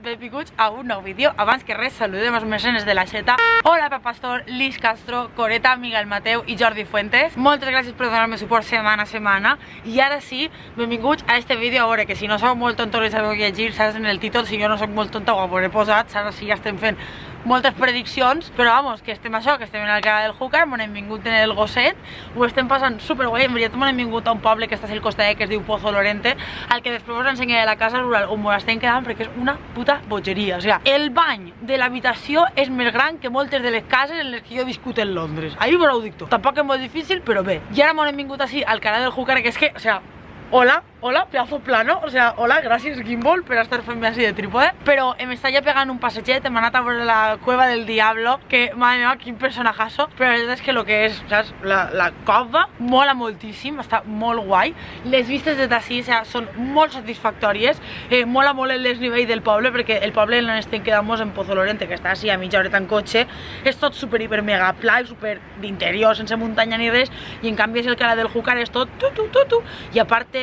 benvinguts a un nou vídeo. Abans que res, saludem els mecenes de la Xeta. Hola, Pep Pastor, Lis Castro, Coreta, Miguel Mateu i Jordi Fuentes. Moltes gràcies per donar-me suport setmana a setmana. I ara sí, benvinguts a este vídeo. A veure, que si no sou molt tontos i sabeu llegir, saps en el títol, si jo no soc molt tonta ho hauré posat, saps? Si ja estem fent moltes prediccions, però vamos, que estem això, que estem en el canal del Júcar, m'on hem vingut en el gosset, ho estem passant superguai. En veritat m'on hem vingut a un poble que està al costat que es diu Pozo Lorente, al que després us ensenyaré la casa rural on m'ho estem quedant perquè és una puta bogeria. O sigui, el bany de l'habitació és més gran que moltes de les cases en les que jo he viscut en Londres. Ahí vos ho dic tot. Tampoc és molt difícil, però bé. I ara m'on hem vingut així al canal del Júcar, que és que, o sea, hola, pedazo plano, o sea, hola, gràcies Gimbal per estar fent-me així de trípode. Però em està ja pegant un passeget, hem anat a veure la Cueva del Diablo, que, madre meva, quin personajazo. Però la veritat és que el que és, saps, la cova mola moltíssim, està molt guai. Les vistes des d'ací, o sea, són molt satisfactòries, mola molt el desnivell del poble, perquè el poble on estem quedant-nos en Pozo Lorente, que està així a mitja horeta en cotxe, és tot super hiper mega pla i super d'interior, sense muntanya ni res, i en canvi és el canal del Júcar, és tot tu, i a part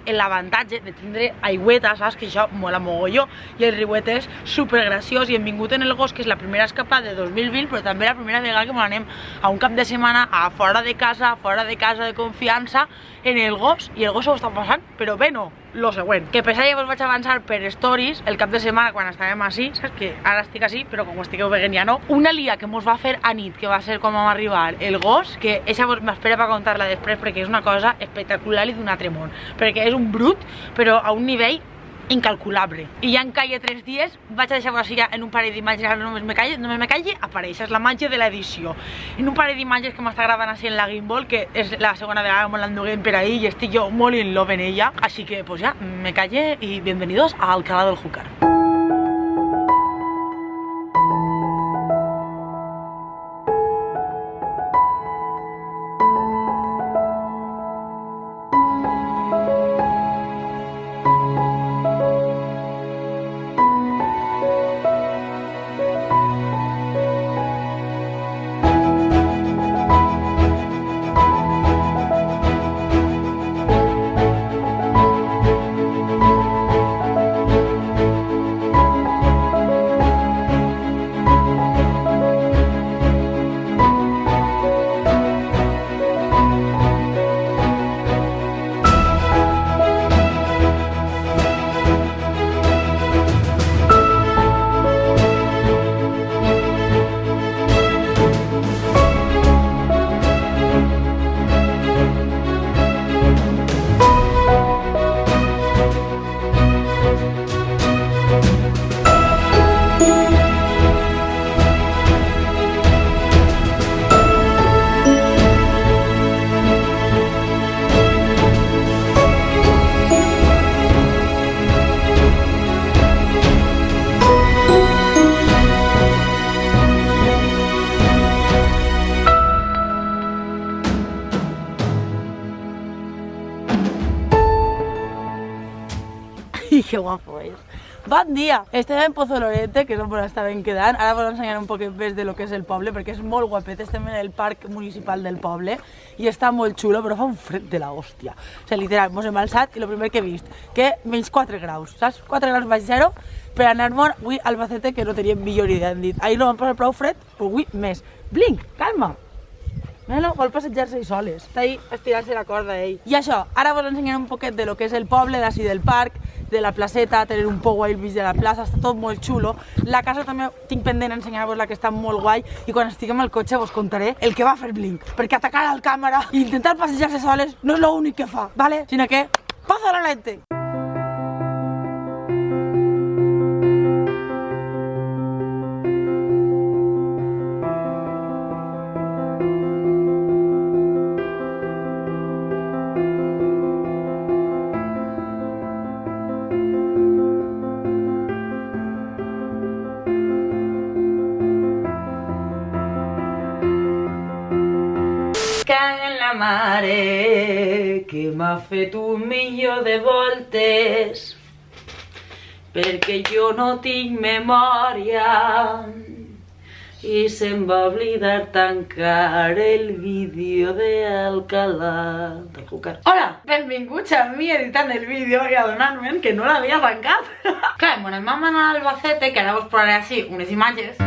l'avantatge de tindre aigüeta, saps? Que això mola mogolló, i el riuet és super graciós. I hem vingut en el gos, que és la primera escapada de 2020, però també la primera vegada que anem a un cap de setmana a fora de casa de confiança en el gos, i el gos ho està passant, però bé no. Lo següent, que per això ja vos vaig avançar per stories el cap de setmana quan estàvem així, saps? Que ara estic així, però com estigueu veient ja no. Una lia que mos va fer a nit, que va ser com vam arribar el gos, que eixa m'espera per contar-la després perquè és una cosa espectacular i d'un altre món, perquè és un brut, però a un nivell incalculable. I ja en calle 3 dies vaig a deixar-vos així ja en un parell d'imatges, ara només me calli, apareix, és la màgia de l'edició. En un parell d'imatges que m'està gravant així en la Gimbal, que és la segona vegada que l'enduguem per ahí i estic jo molt in love en ella, així que pues ja, me calle y bienvenidos a Alcalá del Júcar. Que guapo és. Bon dia! Estem en Pozo Lorente, que és on estàvem quedant. Ara vos ensenyaré un poquet més de lo que és el poble, perquè és molt guapet. Estem en el parc municipal del poble i està molt xulo, però fa un fred de la hòstia. O sigui, literal, mos hem alçat i el primer que he vist, que menys 4 graus, saps? 4 graus baix 0 per anar-me'n avui al Albacete, que no teníem millor idea. Hem dit, ahir no vam passar prou fred, però avui més. Blink, calma! No, vol passejar-se i soles. Està ahí estirant-se la corda, ell. I això, ara vos ensenyaré un poquet de lo que és el poble, d'ací del parc, de la placeta, tener un poc guai el mig de la plaça, està tot molt xulo. La casa també tinc pendent ensenyar-vos-la, que està molt guai, i quan estiguem al cotxe vos contaré el que va fer Blink, perquè atacar al càmera i intentar passejar-se soles no és l'únic que fa, ¿vale? Sinó que Pozo Lorente! En la mare que m'ha fet un milió de voltes perquè jo no tinc memòria i se'm va oblidar tancar el vídeo d'Alcalá del Júcar. Hola, benvinguts a mi editant el vídeo i adonant-me'n que no l'havia tancat. Clar, bueno, vam anar a Albacete, que ara us posaré així unes imatges.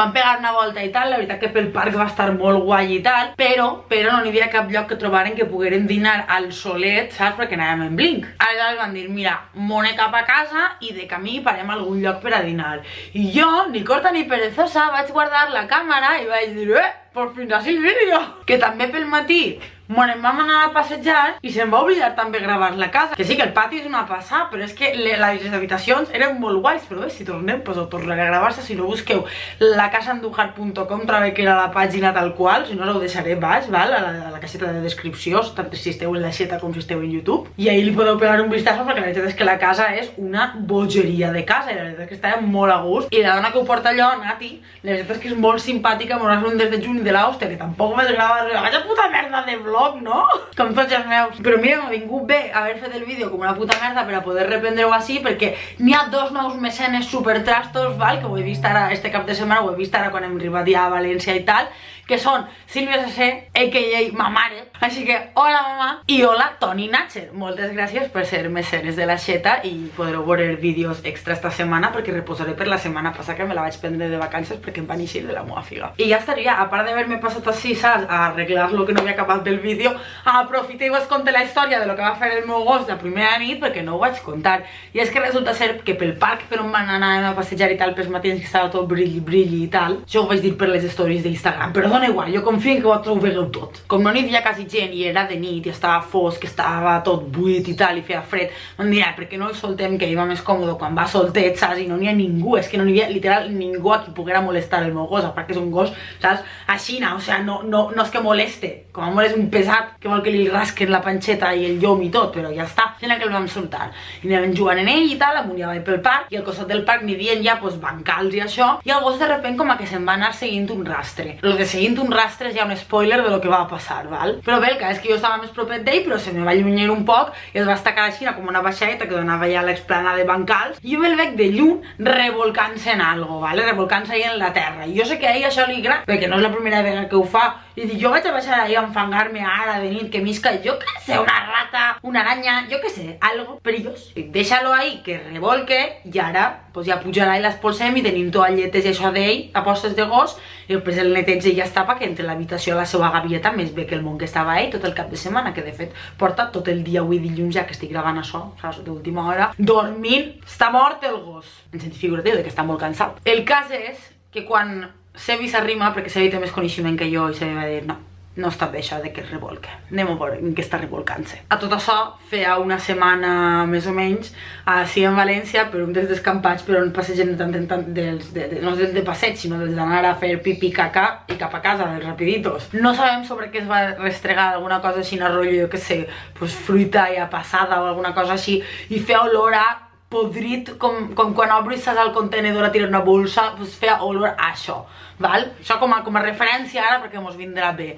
Vam pegar una volta i tal, la veritat que pel parc va estar molt guai i tal, però no hi havia cap lloc que trobaren que pogueren dinar al solet, saps? Perquè anàvem en Blink. Aleshores van dir, mira, mone cap a casa i de camí parem a algun lloc per a dinar. I jo, ni corta ni perezosa, vaig guardar la càmera i vaig dir, por fin així el vídeo. Que també pel matí em vam anar a passejar i se'm va oblidar també gravar la casa. Que sí, que el pati és una passada, però és que les habitacions eren molt guais. Però bé, si tornem, doncs ho tornaré a gravar-se. Si no, busqueu lacasaandújar.com, trobo que era la pàgina tal qual. Si no, us ho deixaré baix, val? A la caseta de descripció, tant si esteu en la xeta com si esteu en YouTube. I ahí li podeu pegar un vistazo, perquè la veritat és que la casa és una bogeria de casa. I la veritat és que estava molt a gust. I la dona que ho porta allò, Nati, la veritat és que és molt simpàtica. M'ho un des de juny de l'Àustria, que tampoc vaig gravar la puta merda de vlog, no? Com tots els meus. Però mira, m'ha vingut bé haver fet el vídeo com una puta merda per a poder reprendre-ho així, perquè n'hi ha dos nous mecenes supertrastos, val? Que ho he vist ara, este cap de setmana, ho he vist ara quan hem arribat ja a València i tal, que són Sílvia CC, a.k.a. ma mare. Així que, hola mama, i hola Toni Natcher. Moltes gràcies per ser mecenes de la xeta i podreu veure vídeos extra esta setmana, perquè reposaré per la setmana passada, que me la vaig prendre de vacances perquè em van eixir de la meva figa. I ja estaria, a part d'haver-me passat així, saps, a arreglar lo que no havia acabat del vídeo, aprofito i vos conté la història de lo que va fer el meu gos la primera nit, perquè no ho vaig contar. I és que resulta ser que pel parc per on van anar a passejar i tal, pels matins que estava tot brilli i tal, això ho vaig dir per les stories d'Instagram, però dona igual, jo confio en que vosaltres ho veieu tot. Com no n'hi havia quasi gent i era de nit i estava fosc, estava tot buit i tal i feia fred, em dirà, per què no el soltem, que iba més còmode quan va soltet, saps? I no n'hi ha ningú, és que no n'hi havia literal ningú a qui poguera molestar el meu gos, a part que és un gos, saps? Aixina, o sea, no és que moleste, com a molt és un pesat que vol que li rasquen la panxeta i el llom i tot, però ja està. Així que el vam soltar. I anàvem jugant en ell i tal, amunt i avall pel parc, i al costat del parc n'hi havia ja, pues, bancals i això, i el gos de repent com a que se'n va anar seguint un rastre. Lo de seguint un rastre és ja un spoiler de lo que va passar, val? Però bé, el cas és que jo estava més propet d'ell, però se me va allunyar un poc i es va estacar així com una baixadeta que donava ja a l'explana de bancals, i jo me'l veig de lluny revolcant-se en algo, vale? Revolcant-se ahí en la terra. I jo sé que a ell això li agrada, perquè no és la primera vegada que ho fa, i dic, jo vaig a baixar ahí a enfangar-me ara de nit, que misca, jo què sé, una rata, una aranya, jo què sé, algo perillós. Dic, deixa-lo ahí, que revolque, i ara pues ja pujarà i l'espolsem i tenim toalletes i això d'ell a postes de gos, i després el neteig i ja està, perquè entre l'habitació i la seva gavieta més bé que el món que estava ell tot el cap de setmana, que de fet porta tot el dia avui dilluns, ja que estic gravant això, saps, d'última hora, dormint. Està mort el gos, en sentit figuratiu, de que està molt cansat. El cas és que quan Sebi s'arrima, perquè Sebi té més coneixement que jo, i Sebi va dir, no està bé això de que es revolca, anem a veure en què està revolcant-se. A tot això, feia una setmana més o menys, així en València, per un dels descampats, per on passegen tant en tant, no dels de passeig, sinó dels d'anar a fer pipi, caca i cap a casa, dels rapiditos. No sabem sobre què es va restregar, alguna cosa així, en rotllo, jo què sé, fruita ja passada o alguna cosa així, i feia olor a podrit, com quan obris al contenedor a tirar una bolsa, pues feia olor a això, val? Això com a referència ara, perquè mos vindrà bé.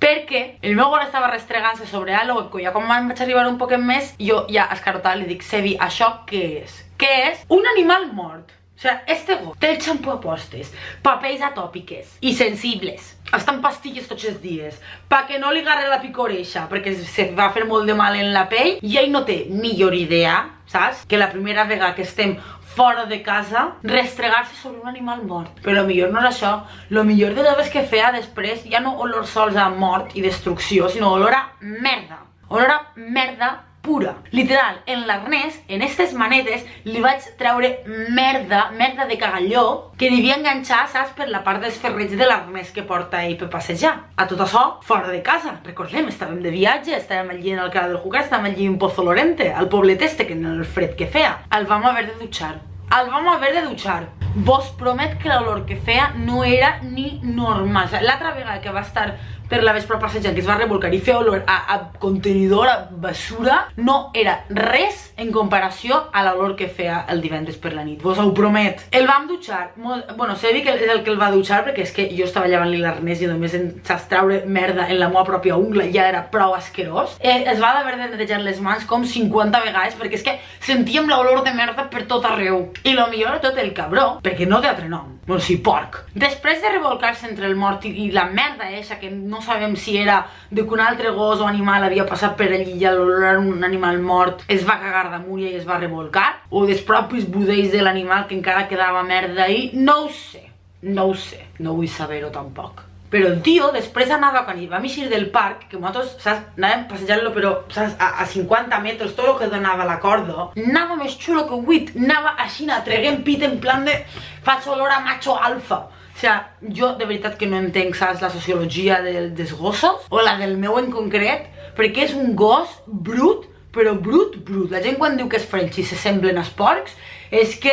Perquè el meu gos estava restregant-se sobre algo, que ja quan vaig arribar un poquet més, jo ja escarotada li dic, Sebi, això què és? Què és? Un animal mort. O sea, este gos té el xampú a postes, papells atòpiques i sensibles. Està en pastilles tots els dies, perquè no li agarre la picoreixa, perquè se va fer molt de mal en la pell, i ell no té millor idea, saps? Que la primera vegada que estem fora de casa, restregar-se sobre un animal mort. Però millor no és això, lo millor de tot és que feia després ja no olor sols a mort i destrucció, sinó olor a merda. Olor a merda pura. Literal, en l'arnès, en aquestes manetes, li vaig treure merda de cagalló, que devia enganxar, saps, per la part dels ferrets de l'arnès que porta ell per passejar. A tot això, fora de casa. Recordem, estàvem de viatge, estàvem allí en Alcalá del Júcar, estàvem allí en Pozo Lorente, al poblet este, que en el fred que feia. El vam haver de dutxar. vos promet que l'olor que feia no era ni normal. O sigui, l'altra vegada que va estar per la vespre passejant, que es va revolcar i fer olor a contenidor, a basura, no era res en comparació a l'olor que feia el divendres per la nit, vos ho promet. El vam dutxar, bueno, sé dir que és el que el va dutxar perquè és que jo estava llevant-li l'arnès i només saps treure merda en la meva pròpia ungla, ja era prou asquerós. Es va haver de netejar les mans com 50 vegades perquè és que sentíem l'olor de merda per tot arreu. I lo millor de tot, el cabró, perquè no té altre nom, bueno, sí, porc. Després de revolcar-se entre el mort i la merda eixa, que no sabem si era de que un altre gos o animal havia passat per allí i l'olor era un animal mort, es va cagar damunt i es va revolcar, o dels propis budells de l'animal que encara quedava merda ahí, no ho sé, no vull saber-ho tampoc. Però el tio després anava, quan vam eixir del parc, que nosaltres, saps, anàvem passejant-lo, però, saps, a 50 metres, tot el que donava la corda, anava més xulo que huit, anava així, treguent pit en plan de faig olor a macho alfa. O sigui, jo de veritat que no entenc, saps, la sociologia dels gossos, o la del meu en concret, perquè és un gos brut, però brut. La gent quan diu que és french i s'assemblen als porcs, és que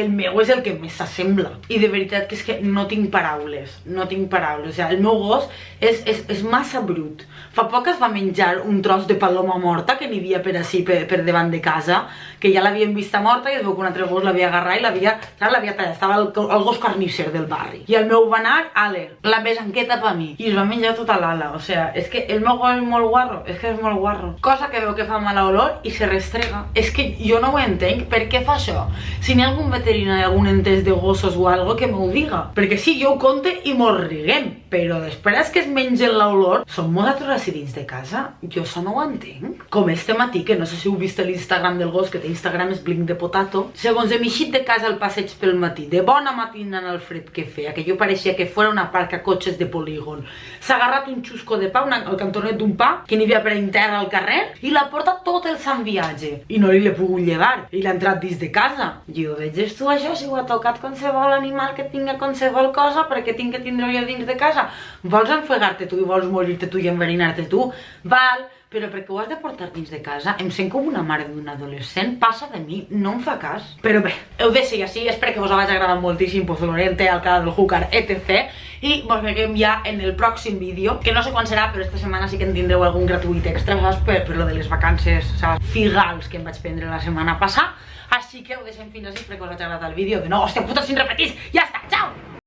el meu és el que més s'assembla. I de veritat que és que no tinc paraules, O sigui, el meu gos és massa brut. Fa poc es va menjar un tros de paloma morta que n'hi havia per ací, per davant de casa, que ja l'havien vista morta i es veu que un altre gos l'havia agarrat i l'havia tallat. Estava el gos carnisser del barri. I el meu va anar, la besanqueta per mi. I es va menjar tota l'ala. O sigui, és que el meu gos és molt guarro, Cosa que veu que fa mala olor i se restrega. És que jo no ho entenc, per què fa això? Si n'hi ha algun veterinari, algun entès de gossos o algo, que m'ho diga. Perquè sí, jo ho conte i mos riguem, però després que es mengen l'olor, som nosaltres així dins de casa? Jo això no ho entenc. Com este matí, que no sé si heu vist l'Instagram del gos, que té Instagram és Blink de Potato, segons hem eixit de casa al passeig pel matí, de bona matina en el fred que feia, que jo pareixia que fora una parca a cotxes de polígon, s'ha agarrat un xusco de pa, el cantonet d'un pa, que n'hi havia per interra al carrer, i l'ha portat tot el sant viatge. I no l'he pogut llevar, i l'ha entrat dins de casa. Jo veges tu això, si ho ha tocat qualsevol animal que tinga qualsevol cosa, perquè tinc que tindre jo dins de casa. Vols enfegar-te tu i vols morir-te tu i enverinar-te tu? Val, però perquè ho has de portar dins de casa? Em sent com una mare d'un adolescent, passa de mi, no em fa cas. Però bé, ho deixo així, espero que vos hagi agradat moltíssim, pues l'Oriente, al canal del Júcar, etc. I mos veiem ja en el pròxim vídeo, que no sé quan serà, però esta setmana sí que en tindreu algun gratuït extra, saps? Per lo de les vacances, saps? Figals que em vaig prendre la setmana passada. Així que ho deixem fins així, espero que us hagi agradat el vídeo. De nou, hòstia puta, si em repetís, ja està, xau!